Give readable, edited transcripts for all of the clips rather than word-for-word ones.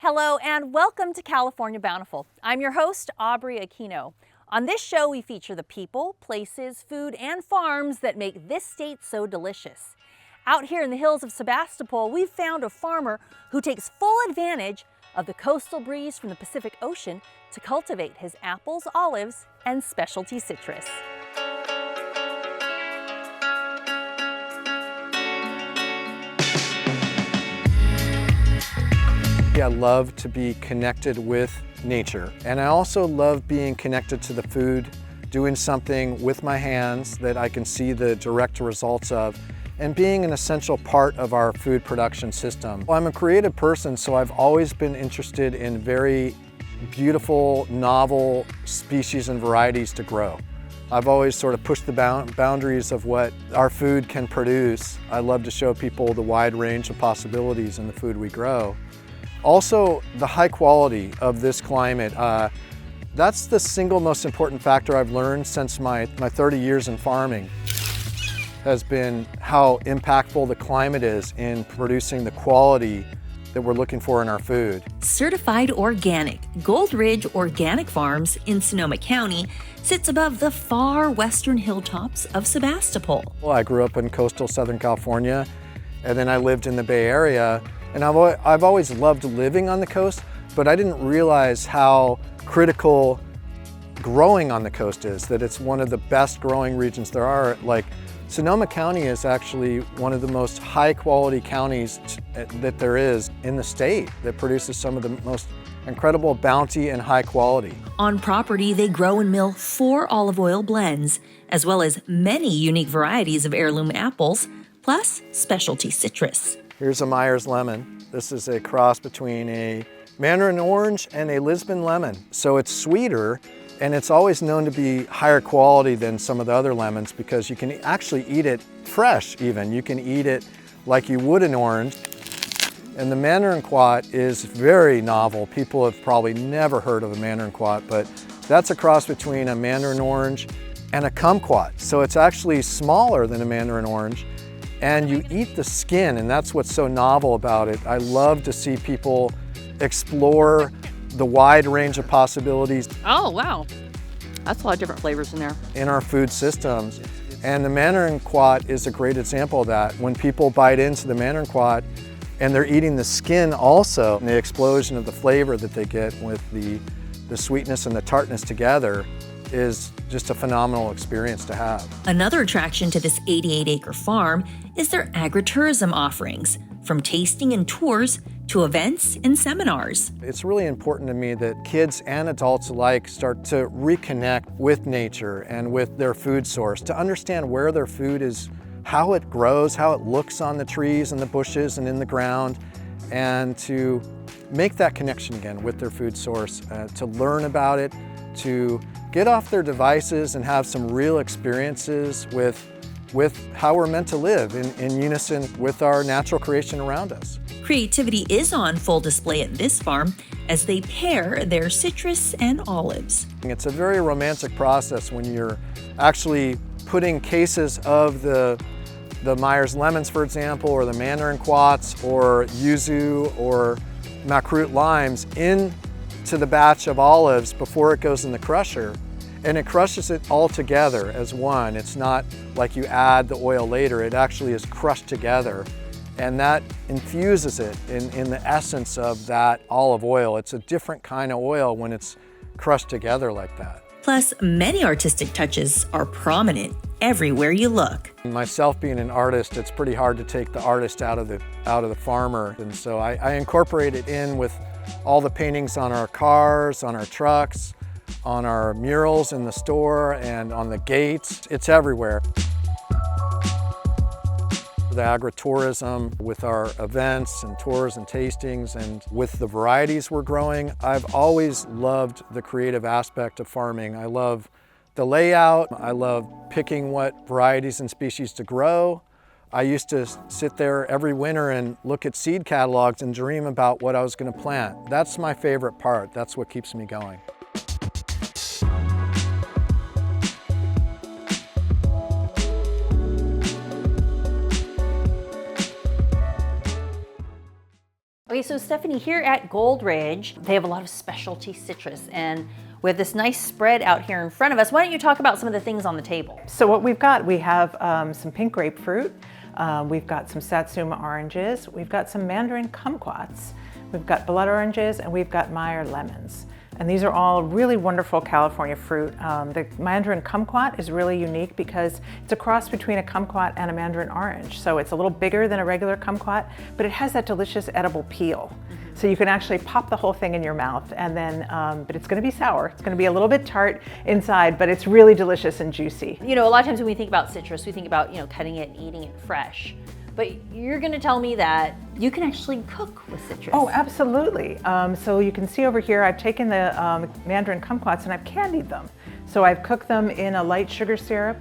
Hello and welcome to California Bountiful. I'm your host, Aubrey Aquino. On this show, we feature the people, places, food, and farms that make this state so delicious. Out here in the hills of Sebastopol, we've found a farmer who takes full advantage of the coastal breeze from the Pacific Ocean to cultivate his apples, olives, and specialty citrus. I love to be connected with nature, and I also love being connected to the food, doing something with my hands that I can see the direct results of, and being an essential part of our food production system. Well, I'm a creative person, so I've always been interested in very beautiful, novel species and varieties to grow. I've always sort of pushed the boundaries of what our food can produce. I love to show people the wide range of possibilities in the food we grow. Also, the high quality of this climate. That's the single most important factor I've learned since my 30 years in farming, has been how impactful the climate is in producing the quality that we're looking for in our food. Certified organic, Gold Ridge Organic Farms in Sonoma County sits above the far western hilltops of Sebastopol. Well, I grew up in coastal Southern California, and then I lived in the Bay Area. And I've always loved living on the coast, but I didn't realize how critical growing on the coast is, that it's one of the best growing regions there are. Like, Sonoma County is actually one of the most high quality counties that there is in the state, that produces some of the most incredible bounty and high quality. On property, they grow and mill 4 olive oil blends, as well as many unique varieties of heirloom apples, plus specialty citrus. Here's a Myers lemon. This is a cross between a Mandarin orange and a Lisbon lemon. So it's sweeter, and it's always known to be higher quality than some of the other lemons because you can actually eat it fresh even. You can eat it like you would an orange. And the Mandarin Quat is very novel. People have probably never heard of a Mandarin Quat, but that's a cross between a Mandarin orange and a kumquat. So it's actually smaller than a Mandarin orange. And you eat the skin, and that's what's so novel about it. I love to see people explore the wide range of possibilities. Oh, wow. That's a lot of different flavors in there. In our food systems. And the Mandarin Quat is a great example of that. When people bite into the Mandarin Quat and they're eating the skin also, and the explosion of the flavor that they get with the sweetness and the tartness together is just a phenomenal experience to have. Another attraction to this 88-acre farm is their agritourism offerings, from tasting and tours to events and seminars. It's really important to me that kids and adults alike start to reconnect with nature and with their food source, to understand where their food is, how it grows, how it looks on the trees and the bushes and in the ground, and to make that connection again with their food source, to learn about it, to get off their devices and have some real experiences with how we're meant to live in unison with our natural creation around us. Creativity is on full display at this farm as they pair their citrus and olives. It's a very romantic process when you're actually putting cases of the Myers lemons, for example, or the Mandarin Quats, or yuzu, or macroot limes into the batch of olives before it goes in the crusher. And it crushes it all together as one. It's not like you add the oil later, it actually is crushed together. And that infuses it in the essence of that olive oil. It's a different kind of oil when it's crushed together like that. Plus, many artistic touches are prominent everywhere you look. Myself being an artist, it's pretty hard to take the artist out of the farmer. And so I incorporate it in with all the paintings on our cars, on our trucks, on our murals in the store, and on the gates. It's everywhere. The agritourism with our events and tours and tastings, and with the varieties we're growing. I've always loved the creative aspect of farming. I love the layout. I love picking what varieties and species to grow. I used to sit there every winter and look at seed catalogs and dream about what I was going to plant. That's my favorite part. That's what keeps me going. Okay, so Stephanie, here at Gold Ridge, they have a lot of specialty citrus, and we have this nice spread out here in front of us. Why don't you talk about some of the things on the table? So what we've got, we have some pink grapefruit, we've got some satsuma oranges, we've got some mandarin kumquats, we've got blood oranges, and we've got Meyer lemons. And these are all really wonderful California fruit. The mandarin kumquat is really unique because it's a cross between a kumquat and a mandarin orange. So it's a little bigger than a regular kumquat, but it has that delicious edible peel. So you can actually pop the whole thing in your mouth, and then, but it's gonna be sour. It's gonna be a little bit tart inside, but it's really delicious and juicy. You know, a lot of times when we think about citrus, we think about, cutting it and eating it fresh. But you're gonna tell me that you can actually cook with citrus. Oh, absolutely. So you can see over here, I've taken the mandarin kumquats and I've candied them. So I've cooked them in a light sugar syrup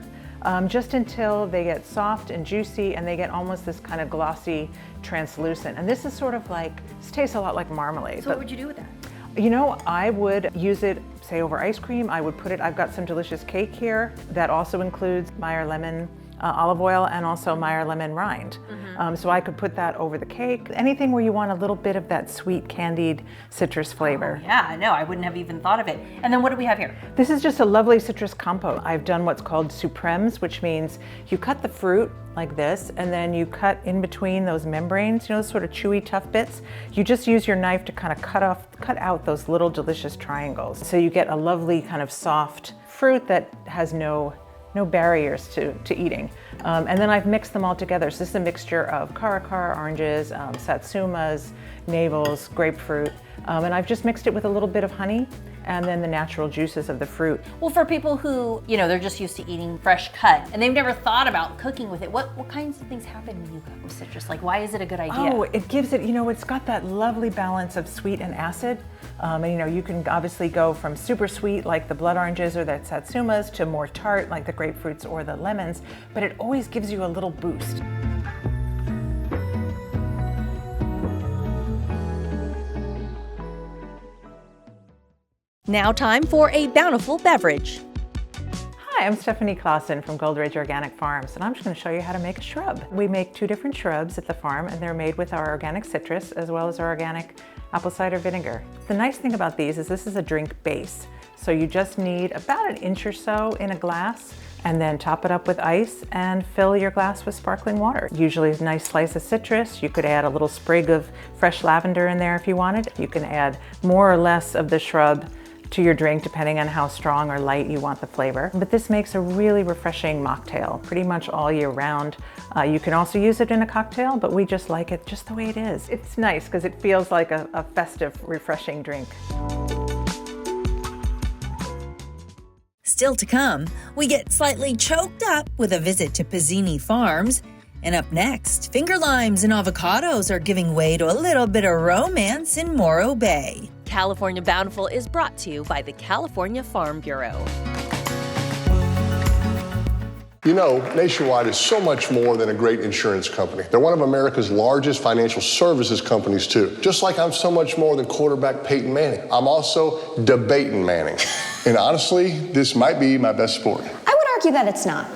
just until they get soft and juicy and they get almost this kind of glossy, translucent. And this is sort of like, this tastes a lot like marmalade. So what would you do with that? You know, I would use it, say, over ice cream. I would put it, I've got some delicious cake here that also includes Meyer lemon olive oil and also Meyer lemon rind. So I could put that over the cake. Anything where you want a little bit of that sweet candied citrus flavor. Oh, yeah, no, I wouldn't have even thought of it. And then what do we have here? This is just a lovely citrus compote. I've done what's called supremes, which means you cut the fruit like this, and then you cut in between those membranes, those sort of chewy, tough bits. You just use your knife to kind of cut out those little delicious triangles. So you get a lovely kind of soft fruit that has no barriers to eating. And then I've mixed them all together. So this is a mixture of caracara oranges, satsumas, navels, grapefruit, and I've just mixed it with a little bit of honey and then the natural juices of the fruit. Well, for people who, they're just used to eating fresh cut and they've never thought about cooking with it, what kinds of things happen when you cook with citrus? Like, why is it a good idea? Oh, it gives it, it's got that lovely balance of sweet and acid. And you can obviously go from super sweet like the blood oranges or the satsumas to more tart like the grapefruits or the lemons, but it always gives you a little boost. Now time for a bountiful beverage. Hi, I'm Stephanie Clausen from Gold Ridge Organic Farms, and I'm just going to show you how to make a shrub. We make 2 different shrubs at the farm, and they're made with our organic citrus as well as our organic apple cider vinegar. The nice thing about these is this is a drink base, so you just need about an inch or so in a glass, and then top it up with ice and fill your glass with sparkling water. Usually a nice slice of citrus. You could add a little sprig of fresh lavender in there if you wanted. You can add more or less of the shrub to your drink depending on how strong or light you want the flavor. But this makes a really refreshing mocktail pretty much all year round. You can also use it in a cocktail, but we just like it just the way it is. It's nice because it feels like a festive, refreshing drink. Still to come, we get slightly choked up with a visit to Pizzini Farms. And up next, finger limes and avocados are giving way to a little bit of romance in Morro Bay. California Bountiful is brought to you by the California Farm Bureau. You know, Nationwide is so much more than a great insurance company. They're one of America's largest financial services companies, too. Just like I'm so much more than quarterback Peyton Manning. I'm also debating Manning. And honestly, this might be my best sport. I would argue that it's not.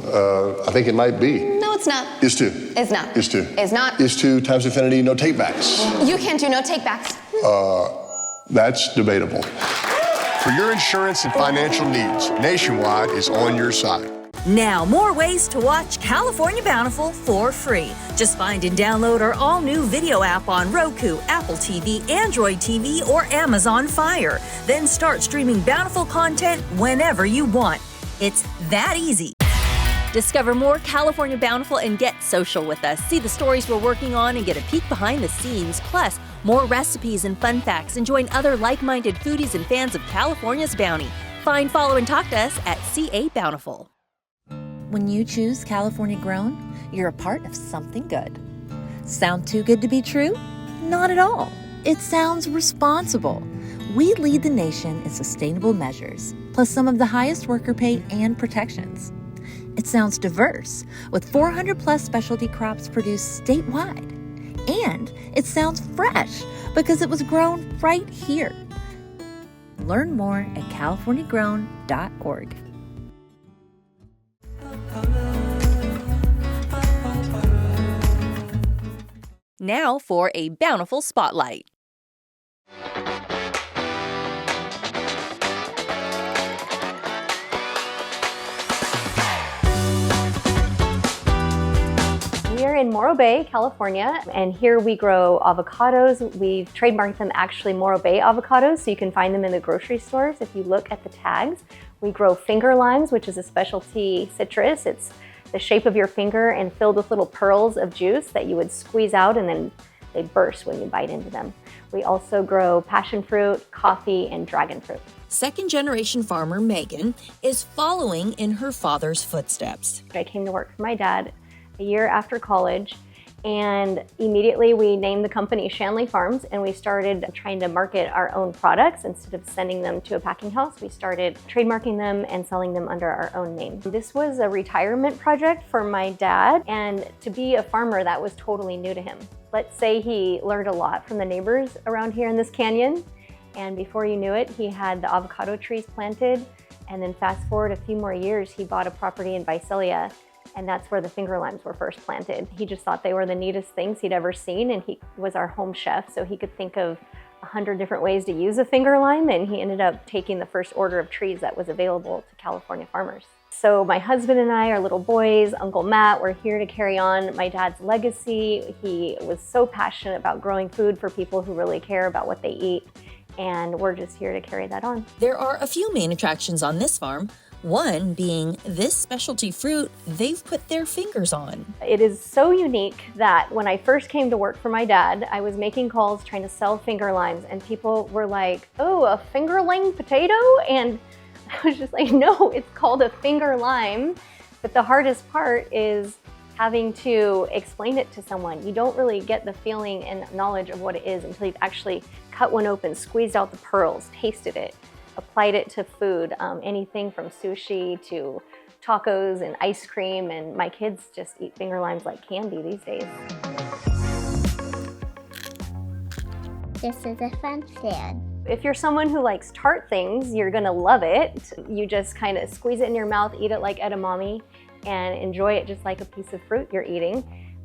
I think it might be. No, it's not. Is to. Is not. Is to. Is not. Is to times infinity, no takebacks. You can't do no takebacks. That's debatable. For your insurance and financial needs, Nationwide is on your side. Now, more ways to watch California Bountiful for free. Just find and download our all-new video app on Roku, Apple TV, Android TV, or Amazon Fire. Then start streaming Bountiful content whenever you want. It's that easy. Discover more California Bountiful and get social with us. See the stories we're working on and get a peek behind the scenes. Plus, more recipes and fun facts, and join other like-minded foodies and fans of California's bounty. Find, follow, and talk to us at CA Bountiful. When you choose California Grown, you're a part of something good. Sound too good to be true? Not at all. It sounds responsible. We lead the nation in sustainable measures, plus some of the highest worker pay and protections. It sounds diverse, with 400 plus specialty crops produced statewide. And it sounds fresh because it was grown right here. Learn more at californiagrown.org. Now for a Bountiful Spotlight. We are in Morro Bay, California, and here we grow avocados. We've trademarked them actually Morro Bay avocados, so you can find them in the grocery stores if you look at the tags. We grow finger limes, which is a specialty citrus. It's the shape of your finger and filled with little pearls of juice that you would squeeze out and then they burst when you bite into them. We also grow passion fruit, coffee, and dragon fruit. Second-generation farmer Megan is following in her father's footsteps. I came to work for my dad a year after college, and immediately we named the company Shanley Farms, and we started trying to market our own products. Instead of sending them to a packing house, we started trademarking them and selling them under our own name. This was a retirement project for my dad, and to be a farmer, that was totally new to him. Let's say he learned a lot from the neighbors around here in this canyon, and before you knew it, he had the avocado trees planted, and then fast forward a few more years, he bought a property in Visalia, and that's where the finger limes were first planted. He just thought they were the neatest things he'd ever seen, and he was our home chef, so he could think of 100 different ways to use a finger lime, and he ended up taking the first order of trees that was available to California farmers. So my husband and I, our little boys, Uncle Matt, we're here to carry on my dad's legacy. He was so passionate about growing food for people who really care about what they eat, and we're just here to carry that on. There are a few main attractions on this farm, one being this specialty fruit they've put their fingers on. It is so unique that when I first came to work for my dad, I was making calls trying to sell finger limes, and people were like, "Oh, a finger lime potato?" And I was just like, no, it's called a finger lime. But the hardest part is having to explain it to someone. You don't really get the feeling and knowledge of what it is until you've actually cut one open, squeezed out the pearls, tasted it, applied it to food, anything from sushi to tacos and ice cream, and my kids just eat finger limes like candy these days. This is a fun stand. If you're someone who likes tart things, you're gonna love it. You just kind of squeeze it in your mouth, eat it like edamame, and enjoy it just like a piece of fruit you're eating.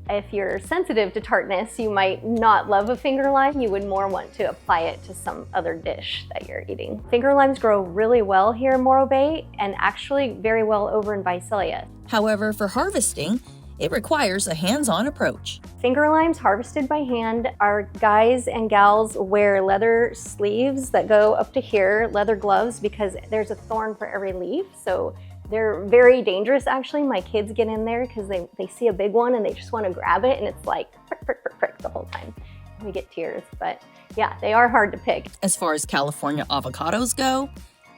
If you're sensitive to tartness, you might not love a finger lime. You would more want to apply it to some other dish that you're eating. Finger limes grow really well here in Morro Bay, and actually very well over in Visalia. However, for harvesting, it requires a hands-on approach. Finger limes harvested by hand. Our guys and gals wear leather sleeves that go up to here, leather gloves, because there's a thorn for every leaf. So they're very dangerous, actually. My kids get in there because they see a big one and they just want to grab it, and it's like prick, prick, prick, prick the whole time. We get tears, but yeah, they are hard to pick. As far as California avocados go,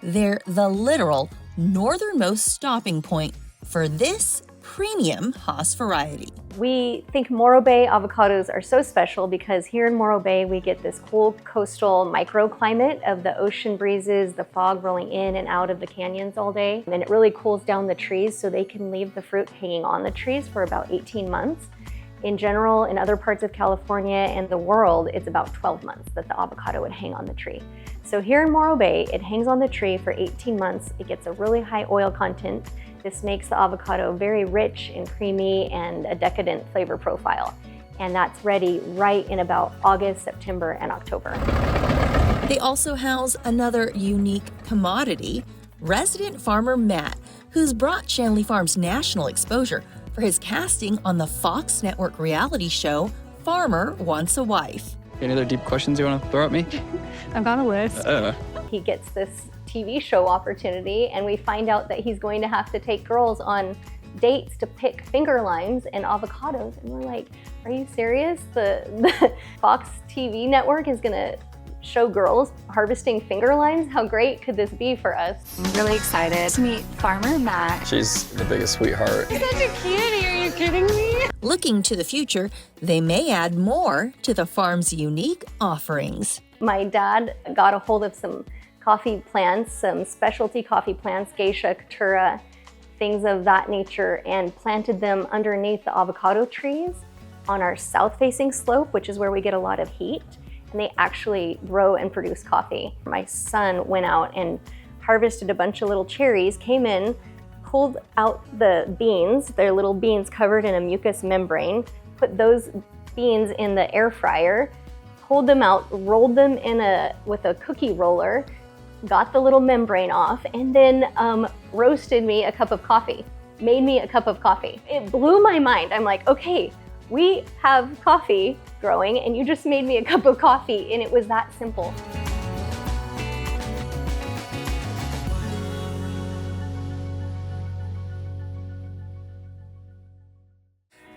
they're the literal northernmost stopping point for this premium Haas variety. We think Morro Bay avocados are so special because here in Morro Bay we get this cool coastal microclimate of the ocean breezes, the fog rolling in and out of the canyons all day, and it really cools down the trees so they can leave the fruit hanging on the trees for about 18 months. In general, in other parts of California and the world, it's about 12 months that the avocado would hang on the tree. So here in Morro Bay, it hangs on the tree for 18 months. It gets a really high oil content. This makes the avocado very rich and creamy and a decadent flavor profile. And that's ready right in about August, September, and October. They also house another unique commodity, resident farmer Matt, who's brought Shanley Farms national exposure for his casting on the Fox Network reality show, Farmer Wants a Wife. Any other deep questions you want to throw at me? I've got a list. He gets this TV show opportunity, and we find out that he's going to have to take girls on dates to pick finger limes and avocados. And we're like, are you serious? The Fox TV network is gonna show girls harvesting finger limes? How great could this be for us? I'm really excited to meet Farmer Matt. She's the biggest sweetheart. He's such a cutie, are you kidding me? Looking to the future, they may add more to the farm's unique offerings. My dad got a hold of some coffee plants, some specialty coffee plants, geisha, caturra, things of that nature, and planted them underneath the avocado trees on our south-facing slope, which is where we get a lot of heat, and they actually grow and produce coffee. My son went out and harvested a bunch of little cherries, came in, pulled out the beans, they're little beans covered in a mucus membrane, put those beans in the air fryer, pulled them out, rolled them with a cookie roller, got the little membrane off, and then roasted me a cup of coffee, made me a cup of coffee. It blew my mind. I'm like, okay, we have coffee growing and you just made me a cup of coffee, and it was that simple.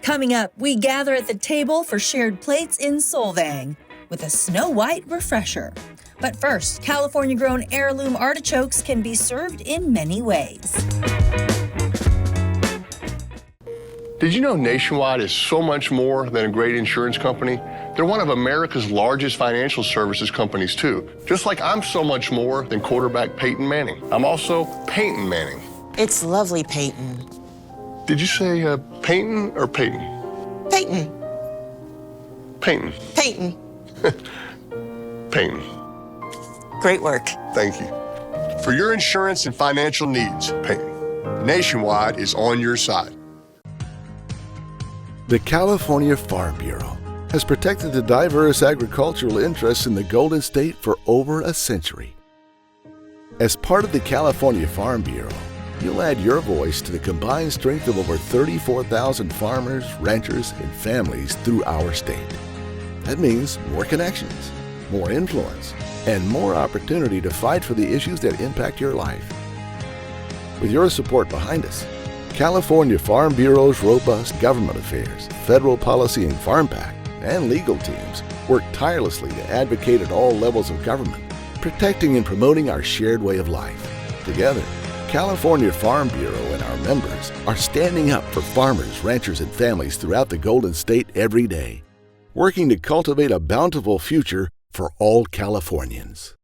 Coming up, we gather at the table for shared plates in Solvang with a Snow White refresher. But first, California-grown heirloom artichokes can be served in many ways. Did you know Nationwide is so much more than a great insurance company? They're one of America's largest financial services companies too. Just like I'm so much more than quarterback Peyton Manning. I'm also Peyton Manning. It's lovely, Peyton. Did you say Peyton or Peyton? Peyton. Peyton. Peyton. Peyton. Great work. Thank you. For your insurance and financial needs, Peyton, Nationwide is on your side. The California Farm Bureau has protected the diverse agricultural interests in the Golden State for over a century. As part of the California Farm Bureau, you'll add your voice to the combined strength of over 34,000 farmers, ranchers, and families through our state. That means more connections, more influence, and more opportunity to fight for the issues that impact your life. With your support behind us, California Farm Bureau's robust government affairs, federal policy and farm pact, and legal teams work tirelessly to advocate at all levels of government, protecting and promoting our shared way of life. Together, California Farm Bureau and our members are standing up for farmers, ranchers, and families throughout the Golden State every day, working to cultivate a bountiful future for all Californians.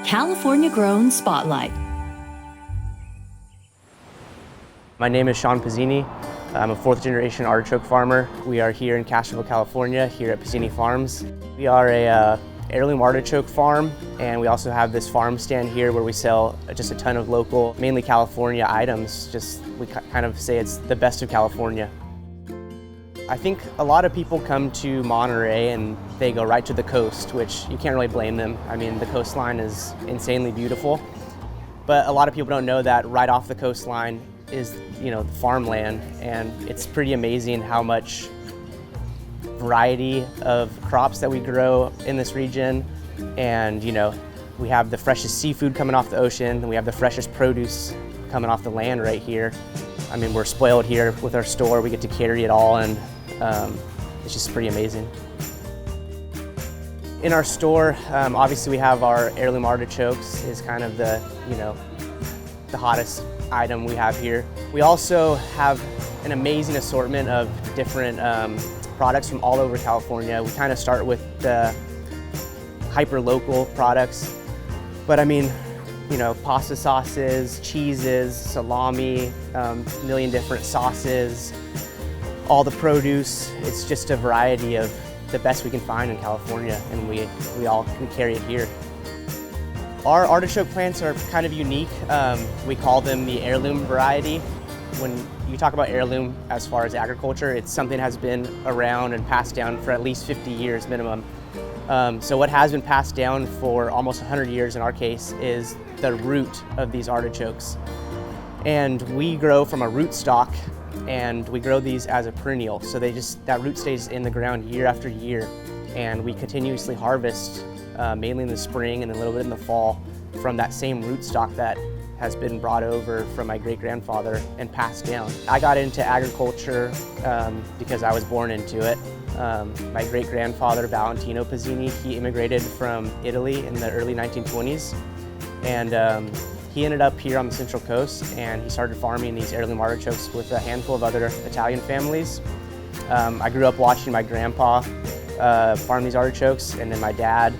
California Grown Spotlight. My name is Sean Pizzini. I'm a fourth generation artichoke farmer. We are here in Castroville, California, here at Pizzini Farms. We are a heirloom artichoke farm, and we also have this farm stand here where we sell just a ton of local, mainly California items. We kind of say it's the best of California. I think a lot of people come to Monterey and they go right to the coast, which you can't really blame them. I mean, the coastline is insanely beautiful, but a lot of people don't know that right off the coastline is, the farmland, and it's pretty amazing how much variety of crops that we grow in this region. And we have the freshest seafood coming off the ocean, and we have the freshest produce coming off the land right here. I mean, we're spoiled here with our store. We get to carry it all, and it's just pretty amazing. In our store, obviously we have our heirloom artichokes is kind of the hottest item we have here. We also have an amazing assortment of different products from all over California. We kind of start with the hyper-local products, but I mean, pasta sauces, cheeses, salami, a million different sauces, all the produce. It's just a variety of the best we can find in California, and we carry it here. Our artichoke plants are kind of unique. We call them the heirloom variety. When you talk about heirloom as far as agriculture, it's something that has been around and passed down for at least 50 years minimum. So what has been passed down for almost 100 years in our case is the root of these artichokes. And we grow from a root stock, and we grow these as a perennial. So that root stays in the ground year after year, and we continuously harvest mainly in the spring and a little bit in the fall from that same root stock that has been brought over from my great-grandfather and passed down. I got into agriculture because I was born into it. My great-grandfather, Valentino Pizzini, he immigrated from Italy in the early 1920s, and he ended up here on the Central Coast, and he started farming these heirloom artichokes with a handful of other Italian families. I grew up watching my grandpa farm these artichokes, and then my dad,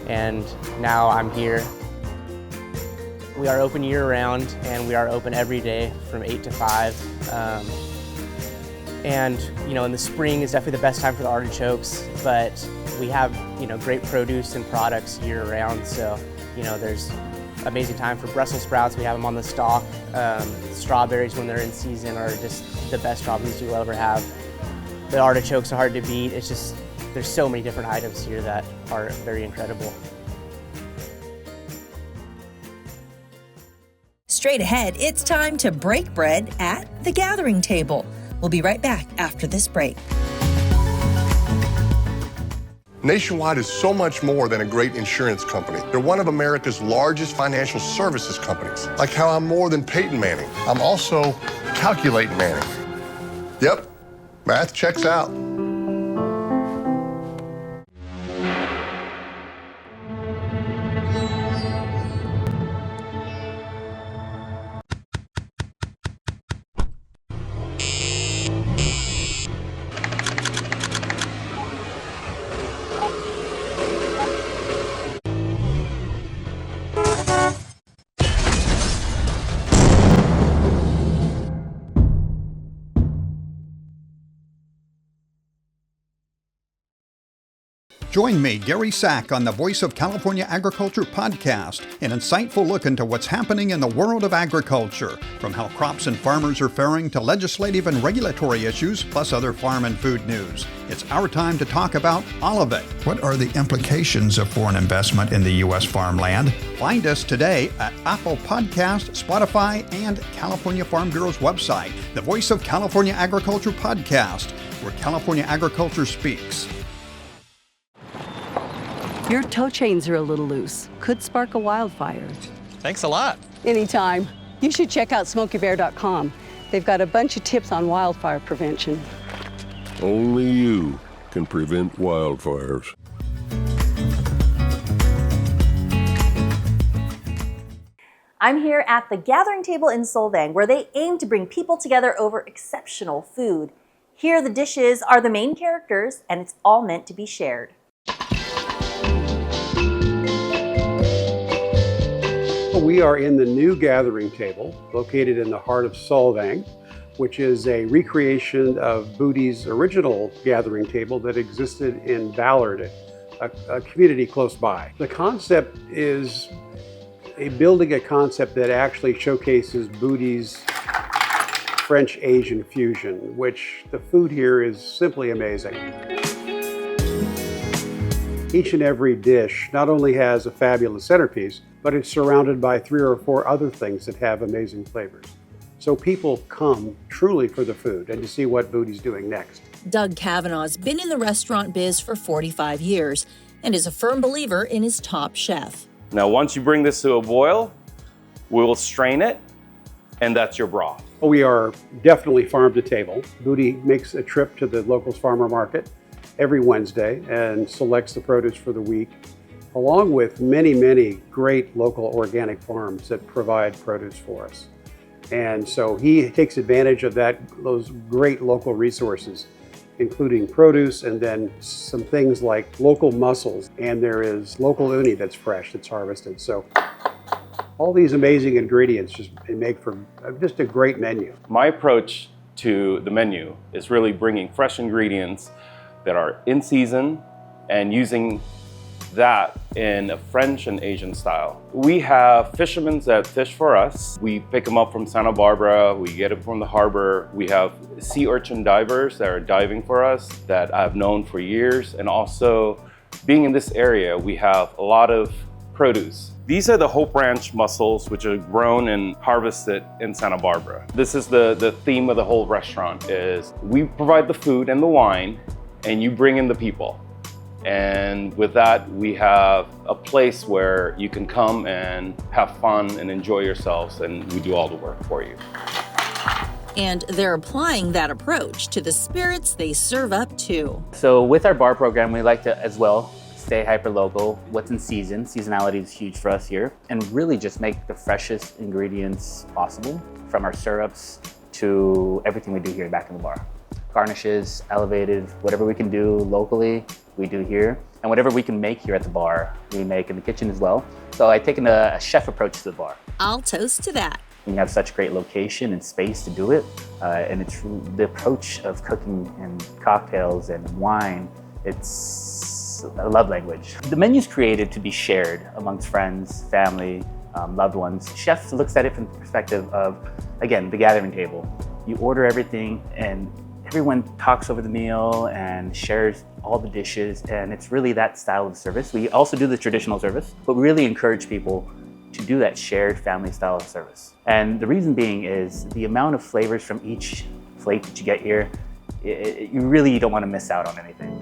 and now I'm here. We are open year-round, and we are open every day from 8 to 5. And, you know, in the spring is definitely the best time for the artichokes, but we have, you know, great produce and products year round. So, you know, there's amazing time for Brussels sprouts. We have them on the stalk. Strawberries, when they're in season, are just the best strawberries you'll ever have. The artichokes are hard to beat. It's just, there's so many different items here that are very incredible. Straight ahead, it's time to break bread at the gathering table. We'll be right back after this break. Nationwide is so much more than a great insurance company. They're one of America's largest financial services companies. Like how I'm more than Peyton Manning. I'm also Calculating Manning. Yep, math checks out. Join me, Gary Sack, on the Voice of California Agriculture podcast, an insightful look into what's happening in the world of agriculture, from how crops and farmers are faring to legislative and regulatory issues, plus other farm and food news. It's our time to talk about all of it. What are the implications of foreign investment in the U.S. farmland? Find us today at Apple Podcast, Spotify, and California Farm Bureau's website, the Voice of California Agriculture podcast, where California agriculture speaks. Your tow chains are a little loose. Could spark a wildfire. Thanks a lot. Anytime. You should check out SmokeyBear.com. They've got a bunch of tips on wildfire prevention. Only you can prevent wildfires. I'm here at the Gathering Table in Solvang, where they aim to bring people together over exceptional food. Here the dishes are the main characters, and it's all meant to be shared. We are in the new Gathering Table, located in the heart of Solvang, which is a recreation of Booty's original Gathering Table that existed in Ballard, a community close by. The concept is building a concept that actually showcases Booty's French-Asian fusion, which the food here is simply amazing. Each and every dish not only has a fabulous centerpiece, but it's surrounded by 3 or 4 other things that have amazing flavors. So people come truly for the food and to see what Booty's doing next. Doug Kavanaugh's been in the restaurant biz for 45 years and is a firm believer in his top chef. Now, once you bring this to a boil, we will strain it, and that's your broth. We are definitely farm to table. Booty makes a trip to the local farmer market every Wednesday and selects the produce for the week, along with many, many great local organic farms that provide produce for us. And so he takes advantage of those great local resources, including produce and then some things like local mussels. And there is local uni that's fresh, that's harvested. So all these amazing ingredients just make for just a great menu. My approach to the menu is really bringing fresh ingredients that are in season and using that in a French and Asian style. We have fishermen that fish for us. We pick them up from Santa Barbara, we get them from the harbor. We have sea urchin divers that are diving for us that I've known for years. And also, being in this area, we have a lot of produce. These are the Hope Ranch mussels, which are grown and harvested in Santa Barbara. This is the theme of the whole restaurant is we provide the food and the wine, and you bring in the people. And with that, we have a place where you can come and have fun and enjoy yourselves, and we do all the work for you. And they're applying that approach to the spirits they serve up too. So with our bar program, we like to as well stay hyper-local, what's in season. Seasonality is huge for us here, and really just make the freshest ingredients possible, from our syrups to everything we do here back in the bar. Garnishes, elevated, whatever we can do locally, we do here. And whatever we can make here at the bar, we make in the kitchen as well. So I've taken a chef approach to the bar. I'll toast to that. We have such great location and space to do it, and it's the approach of cooking and cocktails and wine. It's a love language. The menu's created to be shared amongst friends, family, loved ones. Chef looks at it from the perspective of, again, the gathering table. You order everything and everyone talks over the meal and shares all the dishes, and it's really that style of service. We also do the traditional service, but we really encourage people to do that shared family style of service. And the reason being is the amount of flavors from each plate that you get here, you really don't want to miss out on anything.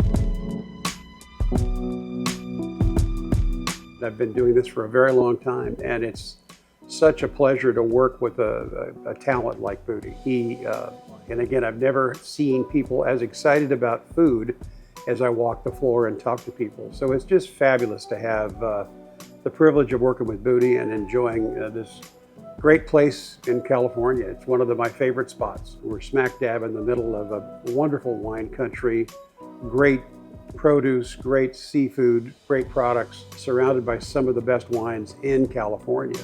I've been doing this for a very long time, and it's such a pleasure to work with a talent like Booty. And again, I've never seen people as excited about food as I walk the floor and talk to people. So it's just fabulous to have the privilege of working with Booty and enjoying this great place in California. It's one of my favorite spots. We're smack dab in the middle of a wonderful wine country, great produce, great seafood, great products, surrounded by some of the best wines in California.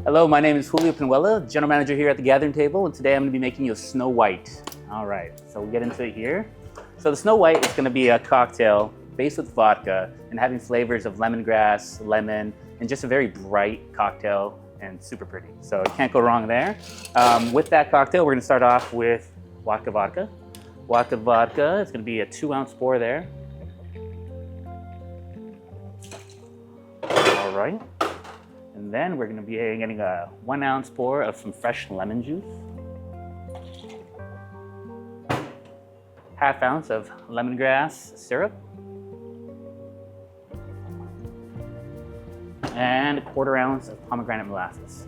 Hello, my name is Julio Penuela, General Manager here at the Gathering Table, and today I'm going to be making you a Snow White. All right, so we'll get into it here. So the Snow White is going to be a cocktail based with vodka and having flavors of lemongrass, lemon, and just a very bright cocktail and super pretty. So you can't go wrong there. With that cocktail, we're going to start off with Wodka Vodka. Wodka Vodka is going to be a 2-ounce pour there. All right. And then we're going to be getting a 1-ounce pour of some fresh lemon juice. 1/2 ounce of lemongrass syrup. And 1/4 ounce of pomegranate molasses.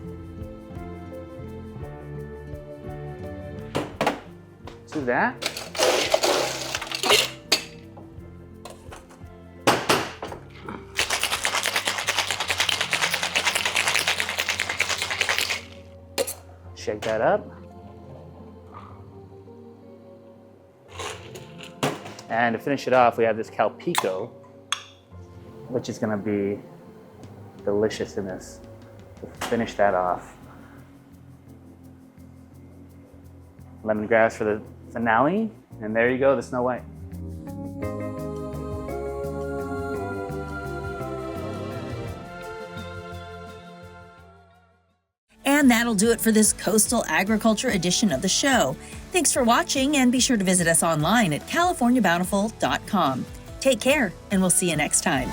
To that, shake that up. And to finish it off, we have this Calpico, which is going to be delicious in this. To finish that off. Lemongrass for the finale, and there you go, the Snow White. And that'll do it for this coastal agriculture edition of the show. Thanks for watching, and be sure to visit us online at CaliforniaBountiful.com. Take care, and we'll see you next time.